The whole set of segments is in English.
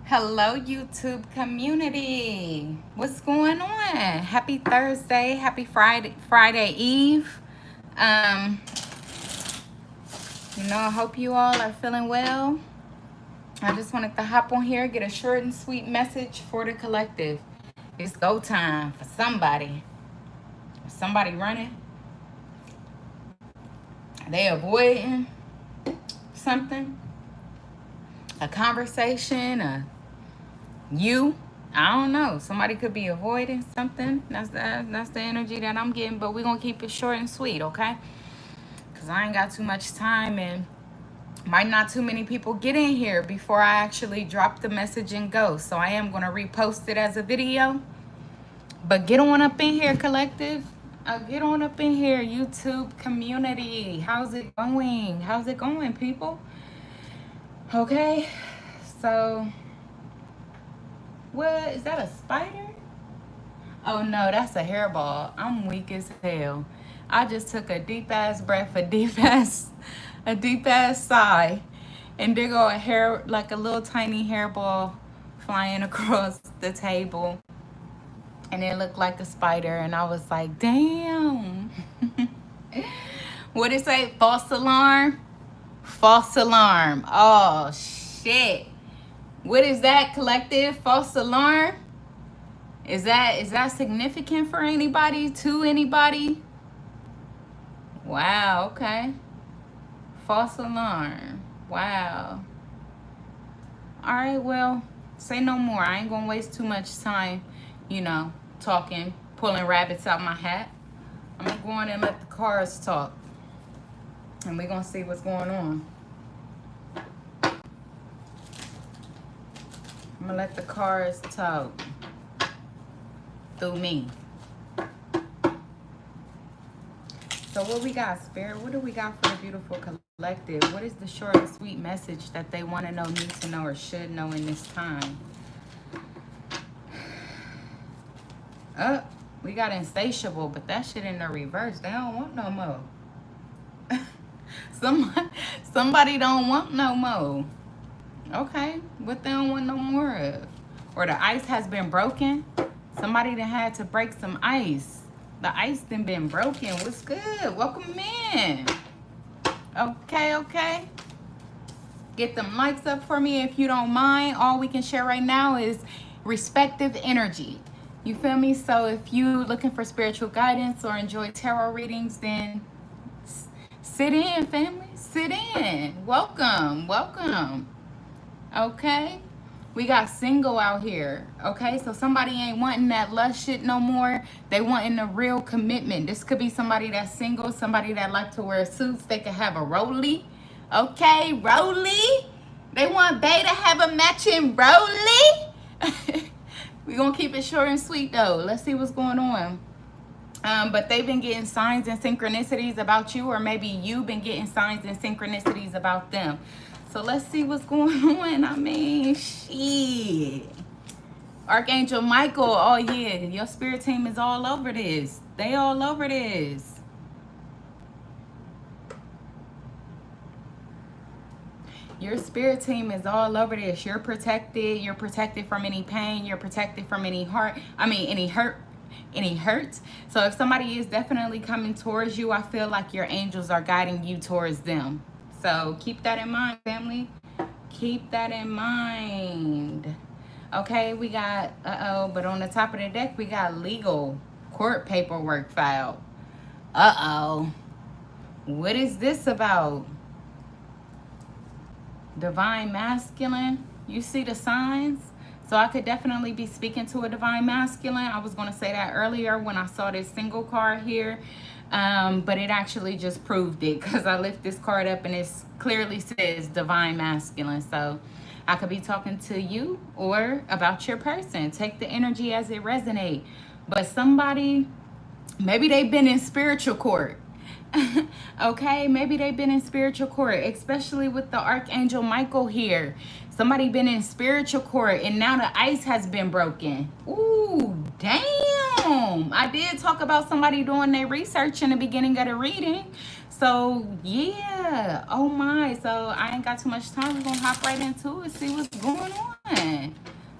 Hello, YouTube community. What's going on? Happy Thursday. Happy Friday Eve. Um, I hope you all are feeling well. I just wanted to hop on here, get a short and sweet message for the collective. It's go time for somebody. Somebody running. They avoiding something. A conversation, I don't know. Somebody could be avoiding something. That's the energy that I'm getting. But we're gonna keep it short and sweet, okay? Cause I ain't got too much time and might not too many people get in here before I actually drop the message and go. So I am gonna repost it as a video. But get on up in here, collective. Get on up in here, YouTube community. How's it going? How's it going, people? Okay, so what is that, a spider? Oh no, that's a hairball. I'm weak as hell. I just took a deep ass breath, a deep ass sigh, and there go a hair, like a little tiny hairball flying across the table, and it looked like a spider, and I was like, damn. What it say? False alarm? False alarm. Oh shit. What is that, collective? False alarm? Is that significant for anybody? To anybody? Wow, okay. False alarm. Wow. Alright, well, say no more. I ain't gonna waste too much time, talking, pulling rabbits out my hat. I'm gonna go on and let the cards talk. And we're gonna see what's going on. I'm gonna let the cards talk through me. So what we got, Spirit? What do we got for the beautiful collective? What is the short and sweet message that they want to know, need to know, or should know in this time? We got insatiable, but that shit in the reverse. They don't want no more. Somebody don't want no more. Okay, what they don't want no more of? Or the ice has been broken. Somebody that had to break some ice. The ice done been broken. What's good? Welcome in. Okay. Get them likes up for me if you don't mind. All we can share right now is respective energy. You feel me? So if you looking for spiritual guidance or enjoy tarot readings, then sit in, family. Sit in. Welcome. Okay. We got single out here, okay? So somebody ain't wanting that lust shit no more. They wanting a real commitment. This could be somebody that's single, somebody that like to wear suits. They could have a rollie, okay? Rollie. They want Bay to have a matching rollie. We're going to keep it short and sweet, though. Let's see what's going on. But they've been getting signs and synchronicities about you, or maybe you've been getting signs and synchronicities about them. So let's see what's going on. I mean, shit. Archangel Michael, oh yeah, your spirit team is all over this. They all over this. Your spirit team is all over this. You're protected. You're protected from any pain. You're protected from any hurt. So if somebody is definitely coming towards you, I feel like your angels are guiding you towards them. So keep that in mind, family. Keep that in mind. Okay, we got, but on the top of the deck, we got legal court paperwork filed. What is this about? Divine masculine. You see the signs? So I could definitely be speaking to a divine masculine. I was going to say that earlier when I saw this single card here. But it actually just proved it, because I lift this card up and it clearly says divine masculine. So I could be talking to you or about your person. Take the energy as it resonates. But somebody, maybe they've been in spiritual court. Okay, maybe they've been in spiritual court, especially with the Archangel Michael here. Somebody been in spiritual court and now the ice has been broken. Ooh, damn. I did talk about somebody doing their research in the beginning of the reading. So yeah, oh my. So I ain't got too much time. We're gonna hop right into it, see what's going on.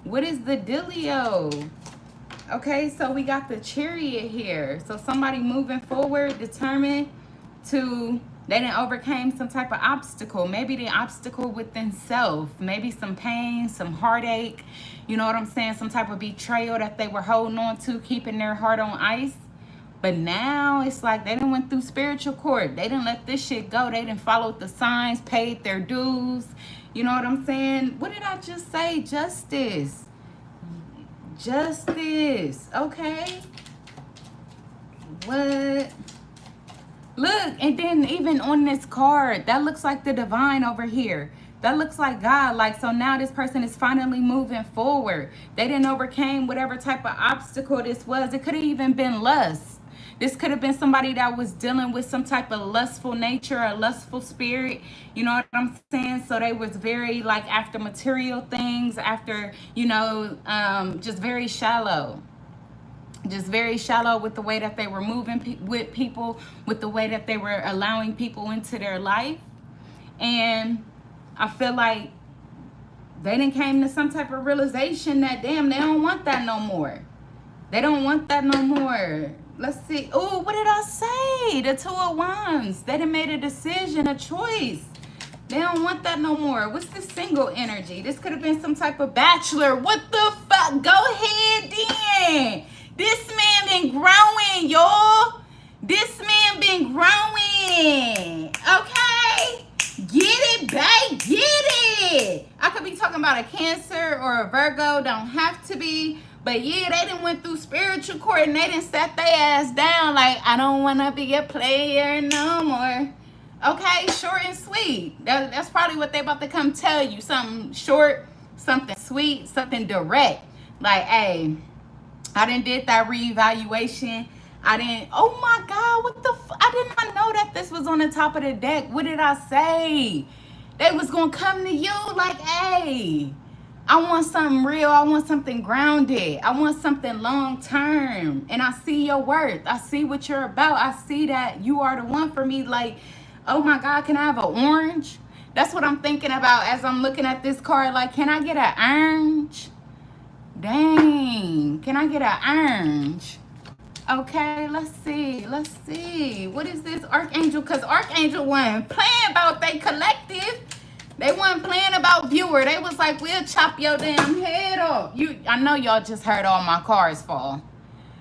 What is the dealio? Okay, so we got the Chariot here. So somebody moving forward, determined to, they didn't overcame some type of obstacle. Maybe the obstacle within self, maybe some pain, some heartache, you know what I'm saying? Some type of betrayal that they were holding on to, keeping their heart on ice. But now it's like they done went through spiritual court. They didn't let this shit go. They didn't follow the signs, paid their dues. You know what I'm saying? What did I just say? Justice. Justice. Okay. What? Look, and then even on this card, that looks like the divine over here. That looks like God. Like, so now this person is finally moving forward. They didn't overcame whatever type of obstacle this was. It could have even been lust. This could have been somebody that was dealing with some type of lustful nature or lustful spirit. You know what I'm saying? So they was very like after material things, after, you know, just very shallow. Just very shallow with the way that they were moving with people, with the way that they were allowing people into their life. And I feel like they didn't came to some type of realization that, damn, they don't want that no more. They don't want that no more. Let's see. Oh, what did I say? The Two of Wands. They done made a decision, a choice. They don't want that no more. What's the single energy? This could have been some type of bachelor. What the fuck? Go ahead then. This man been growing, y'all. This man been growing. Okay? Get it, babe. Get it. I could be talking about a Cancer or a Virgo. Don't have to be. But yeah, they done went through spiritual court and they done sat their ass down like, I don't want to be a player no more. Okay, short and sweet. That's probably what they about to come tell you. Something short, something sweet, something direct. Like, hey, I done did that reevaluation. I didn't, oh my God, what the I did not know that this was on the top of the deck. What did I say? They was going to come to you like, hey, I want something real. I want something grounded. I want something long term. And I see your worth. I see what you're about. I see that you are the one for me. Like, oh my God, can I have an orange? That's what I'm thinking about as I'm looking at this card. Like, can I get an orange? Dang. Can I get an orange? Okay, let's see. Let's see. What is this Archangel? Because Archangel wasn't playing about they collective. They wasn't playing about viewer. They was like, we'll chop your damn head off. I know y'all just heard all my cards fall.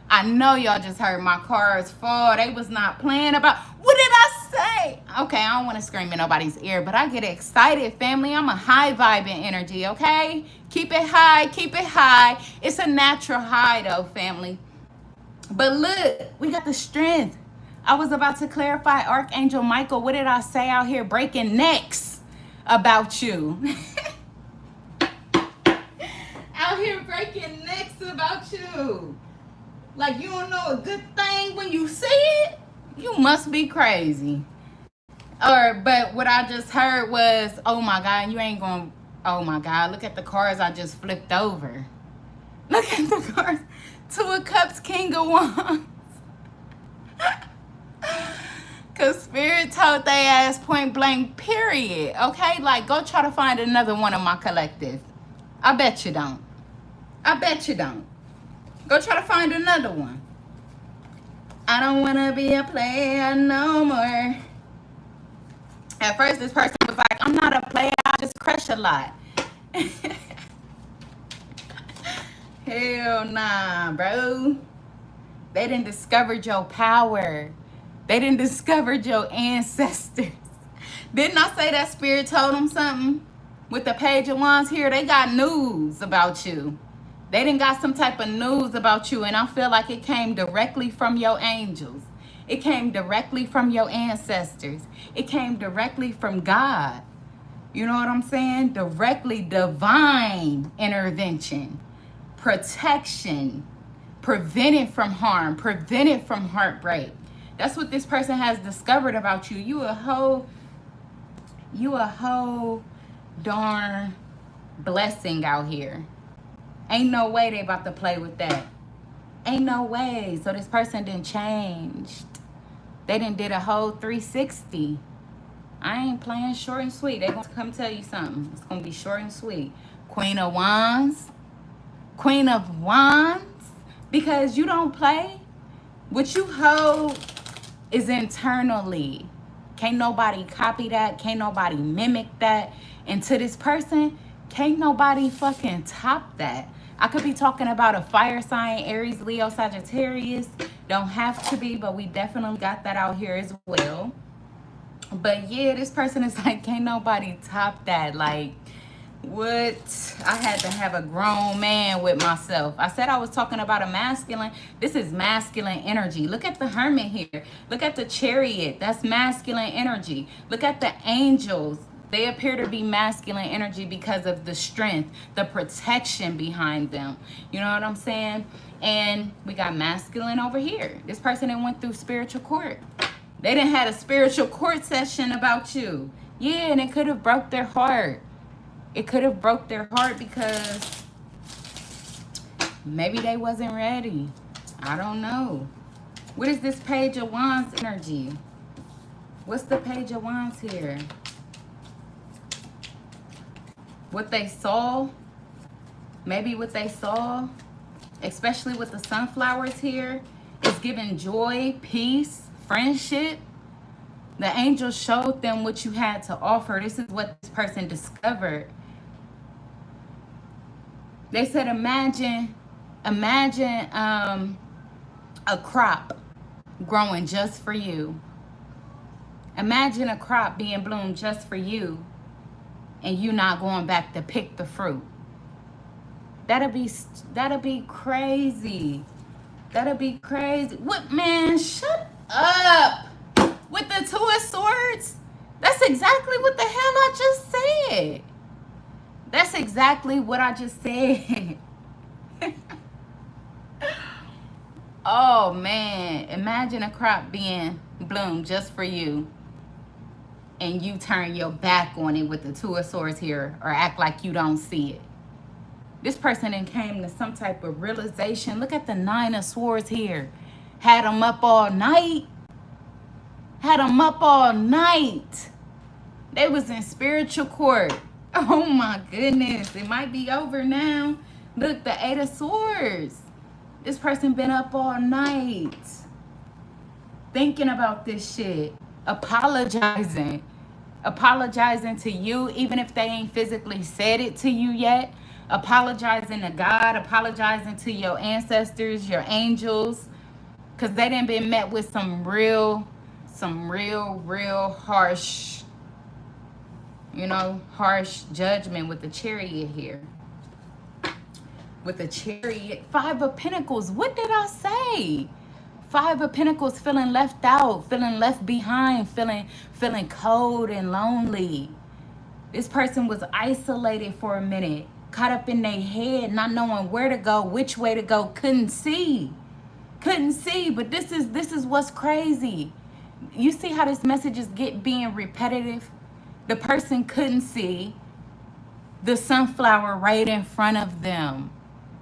I know y'all just heard my cards fall. They was not playing about, what did I say? Okay, I don't want to scream in nobody's ear, but I get excited, family. I'm a high vibing energy, okay? Keep it high, keep it high. It's a natural high though, family. But look, we got the strength. I was about to clarify, Archangel Michael, what did I say out here? Breaking necks about you. Out here breaking necks about you. Like you don't know a good thing when you see it? You must be crazy. But what I just heard was, oh my God, you ain't gonna, oh my God, look at the cards I just flipped over. Look at the cards. Two of Cups, King of Wands. Because Spirit told they ass point blank, period. Okay? Like, go try to find another one of my collective. I bet you don't. I bet you don't. Go try to find another one. I don't want to be a player no more. At first, this person was like, I'm not a player. I just crush a lot. Hell nah, bro. They done discovered your power. They done discovered your ancestors. Didn't I say that Spirit told them something? With the Page of Wands here, they got news about you. They done got some type of news about you, and I feel like it came directly from your angels. It came directly from your ancestors. It came directly from God. You know what I'm saying? Directly divine intervention, protection, prevented from harm, prevented from heartbreak. That's what this person has discovered about you. You a whole darn blessing out here. Ain't no way they about to play with that. Ain't no way. So this person done changed. They done did a whole 360. I ain't playing short and sweet. They gonna come tell you something. It's gonna be short and sweet. Queen of Wands. Queen of Wands. Because you don't play. What you hold is internally. Can't nobody copy that. Can't nobody mimic that. And to this person, can't nobody fucking top that. I could be talking about a fire sign, Aries, Leo, Sagittarius. Don't have to be, but we definitely got that out here as well. But yeah, this person is like, can't nobody top that. Like, what? I had to have a grown man with myself. I said I was talking about a masculine. This is masculine energy. Look at the hermit here. Look at the chariot. That's masculine energy. Look at the angels. They appear to be masculine energy because of the strength, the protection behind them. You know what I'm saying? And we got masculine over here. This person that went through spiritual court. They done had a spiritual court session about you. Yeah, and it could have broke their heart. It could have broke their heart because maybe they wasn't ready. I don't know. What is this Page of Wands energy? What's the Page of Wands here? What they saw, maybe what they saw, especially with the sunflowers here, is giving joy, peace, friendship. The angel showed them what you had to offer. This is what this person discovered. They said, imagine a crop growing just for you. Imagine a crop being bloomed just for you, and you not going back to pick the fruit. That'll be crazy. That'll be crazy. What, man? Shut up. With the Two of Swords? That's exactly what the hell I just said. That's exactly what I just said. Oh, man. Imagine a crop being bloomed just for you, and you turn your back on it with the Two of Swords here, or act like you don't see it. This person then came to some type of realization. Look at the Nine of Swords here. Had them up all night. Had them up all night. They was in spiritual court. Oh my goodness. It might be over now. Look, the Eight of Swords. This person been up all night thinking about this shit. Apologizing to you, even if they ain't physically said it to you yet. Apologizing to God, apologizing to your ancestors, your angels, because they done been met with some real harsh, harsh judgment with the Chariot here. With the Chariot, Five of Pentacles. What did I say? Five of Pentacles, feeling left out, feeling left behind, feeling cold and lonely. This person was isolated for a minute, caught up in their head, not knowing where to go, which way to go, couldn't see. But this is what's crazy. You see how this message is being repetitive? The person couldn't see the sunflower right in front of them.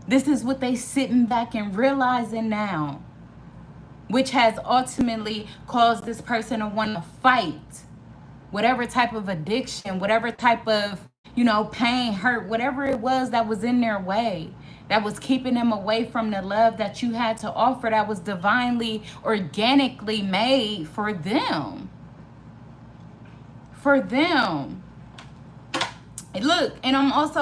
This is what they sitting back and realizing now, which has ultimately caused this person to want to fight whatever type of addiction, whatever type of, pain, hurt, whatever it was that was in their way, that was keeping them away from the love that you had to offer, that was divinely, organically made for them. For them. And look, and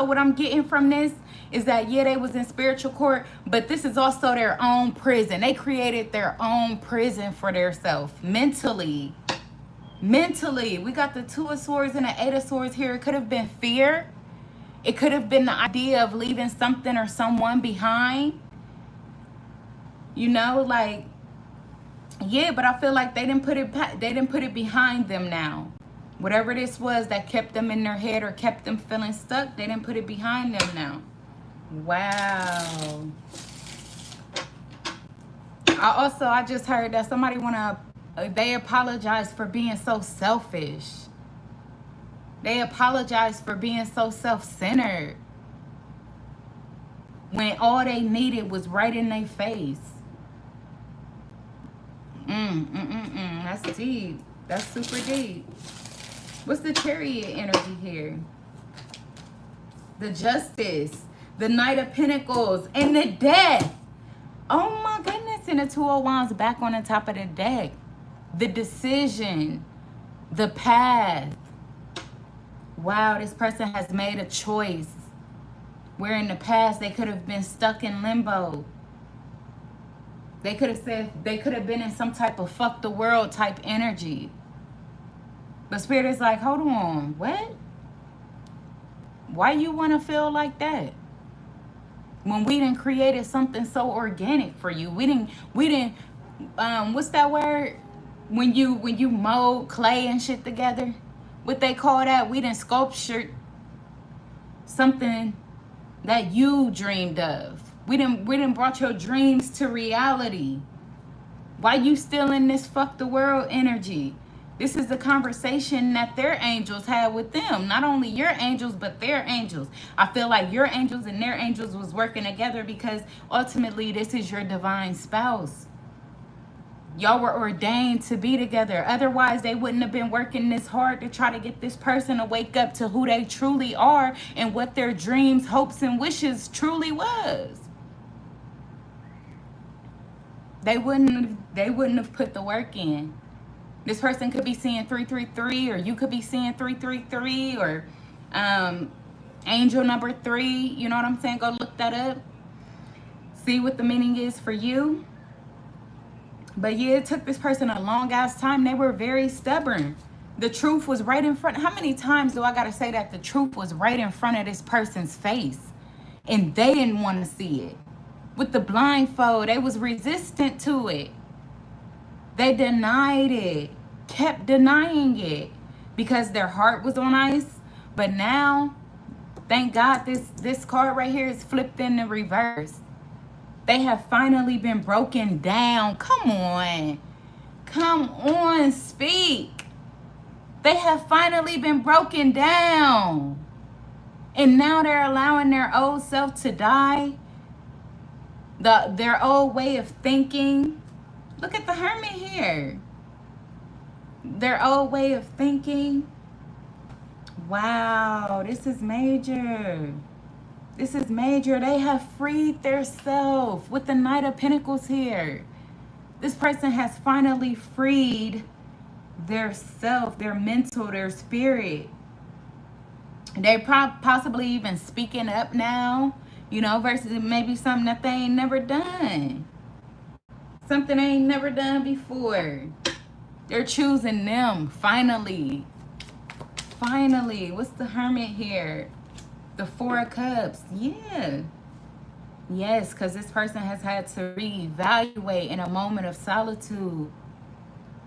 what I'm getting from this is that, yeah, they was in spiritual court, but this is also their own prison. They created their own prison for themselves mentally. We got the Two of Swords and the Eight of Swords here. It could have been fear. It could have been the idea of leaving something or someone behind. Yeah, but I feel like they didn't put it behind them now. Whatever this was that kept them in their head or kept them feeling stuck, they didn't put it behind them now. Wow. I just heard that somebody they apologize for being so selfish. They apologize for being so self-centered when all they needed was right in their face. That's deep. That's super deep. What's the Chariot energy here? The Justice, the Knight of Pentacles, and the Death. Oh my goodness. And the Two of Wands back on the top of the deck. The decision, the path. Wow, this person has made a choice. Where in the past they could have been stuck in limbo. They could have said, they could have been in some type of fuck the world type energy. But Spirit is like, hold on, what? Why you want to feel like that? When we done created something so organic for you. We didn't, what's that word? When you mold clay and shit together? What they call that? We done sculptured something that you dreamed of. We done brought your dreams to reality. Why you still in this fuck the world energy? This is the conversation that their angels had with them. Not only your angels, but their angels. I feel like your angels and their angels was working together because ultimately this is your divine spouse. Y'all were ordained to be together. Otherwise, they wouldn't have been working this hard to try to get this person to wake up to who they truly are and what their dreams, hopes, and wishes truly was. They wouldn't have put the work in. This person could be seeing 333, or you could be seeing 333, or angel number 3. You know what I'm saying? Go look that up. See what the meaning is for you. But yeah, it took this person a long ass time. They were very stubborn. The truth was right in front. How many times do I gotta say that the truth was right in front of this person's face and they didn't want to see it? With the blindfold, they was resistant to it. They denied it, kept denying it because their heart was on ice. But now, thank God this card right here is flipped in the reverse. They have finally been broken down. Come on. Come on, speak. They have finally been broken down. And now they're allowing their old self to die. Their old way of thinking. Look at the Hermit here. Their old way of thinking. Wow, this is major. This is major. They have freed their self with the Knight of Pentacles here. This person has finally freed their self, their mental, their spirit. They're possibly even speaking up now, you know, versus maybe something that they ain't never done. Something they ain't never done before. They're choosing them, finally. Finally. What's the Hermit here? The Four of Cups. Yeah. Yes, because this person has had to reevaluate in a moment of solitude.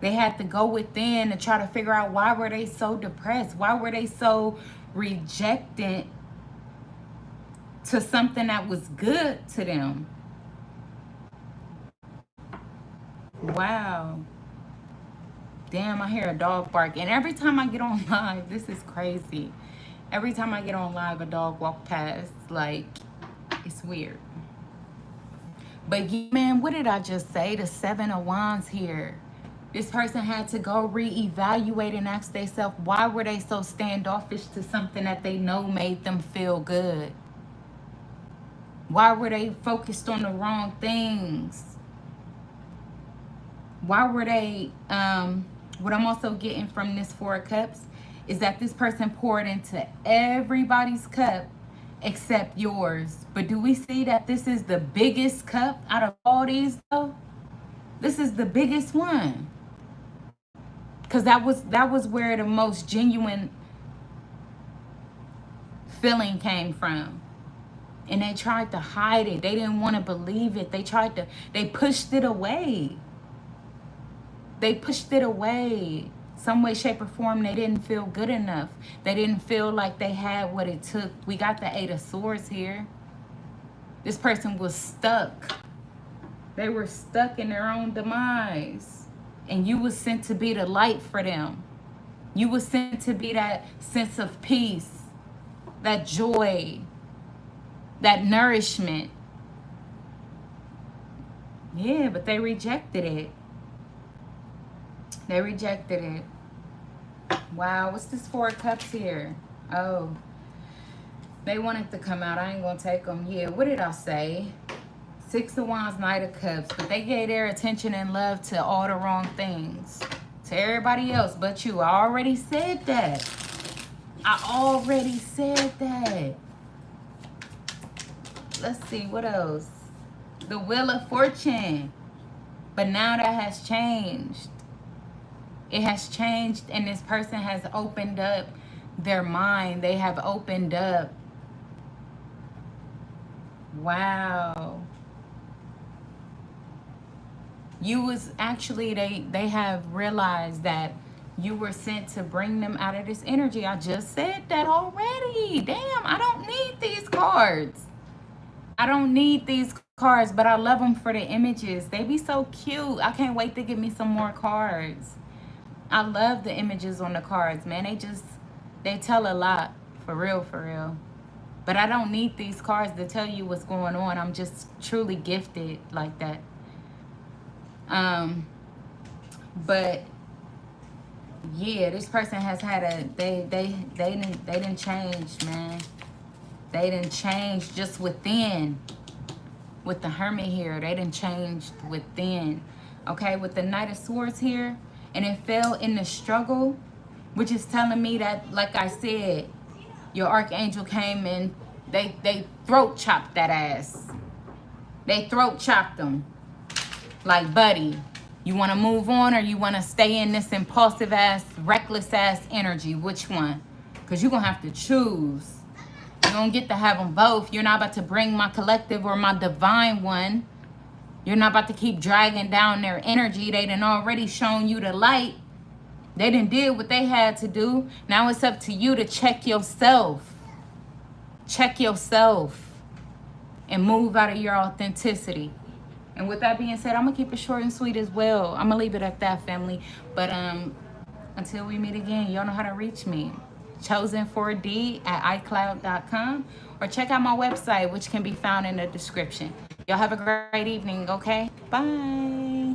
They had to go within to try to figure out why were they so depressed? Why were they so rejectant to something that was good to them? Wow. Damn, I hear a dog bark. And every time I get on live, this is crazy. Every time I get on live, a dog walk past. Like, it's weird. But yeah, man, what did I just say? The Seven of Wands here. This person had to go reevaluate and ask themselves, why were they so standoffish to something that they know made them feel good? Why were they focused on the wrong things? Why were they, what I'm also getting from this Four of Cups is that this person poured into everybody's cup except yours. But do we see that this is the biggest cup out of all these though? This is the biggest one. Because that was where the most genuine feeling came from. And they tried to hide it. They didn't want to believe it. They pushed it away. They pushed it away. Some way, shape, or form, they didn't feel good enough. They didn't feel like they had what it took. We got the Eight of Swords here. This person was stuck. They were stuck in their own demise. And you was sent to be the light for them. You was sent to be that sense of peace, that joy, that nourishment. Yeah, but they rejected it. They rejected it. Wow, what's this 4 of Cups here? Oh, they wanted to come out. I ain't gonna take them. Yeah, what did I say? 6 of Wands, Knight of Cups. But they gave their attention and love to all the wrong things. To everybody else but you. I already said that. I already said that. Let's see, what else? The Wheel of Fortune. But now that has changed. It has changed, and this person has opened up their mind. They have opened up. Wow. You was actually, they have realized that you were sent to bring them out of this energy. I just said that already. Damn, I don't need these cards. I don't need these cards, but I love them for the images. They be so cute. I can't wait to get me some more cards. I love the images on the cards, man. They tell a lot. For real, for real. But I don't need these cards to tell you what's going on. I'm just truly gifted like that. But yeah, this person has had a they didn't change, man. They didn't change just within. With the Hermit here, they didn't change within. Okay, with the Knight of Swords here, and it fell in the struggle, which is telling me that, like I said, your archangel came and they throat chopped that ass. They throat chopped them. Like, buddy, you want to move on or you want to stay in this impulsive ass, reckless ass energy? Which one? Because you're going to have to choose. You don't get to have them both. You're not about to bring my collective or my divine one. You're not about to keep dragging down their energy. They done already shown you the light. They done did what they had to do. Now it's up to you to check yourself. Check yourself. And move out of your authenticity. And with that being said, I'm going to keep it short and sweet as well. I'm going to leave it at that, family. But until we meet again, y'all know how to reach me. chosen4d@icloud.com. Or check out my website, which can be found in the description. Y'all have a great evening, okay? Bye.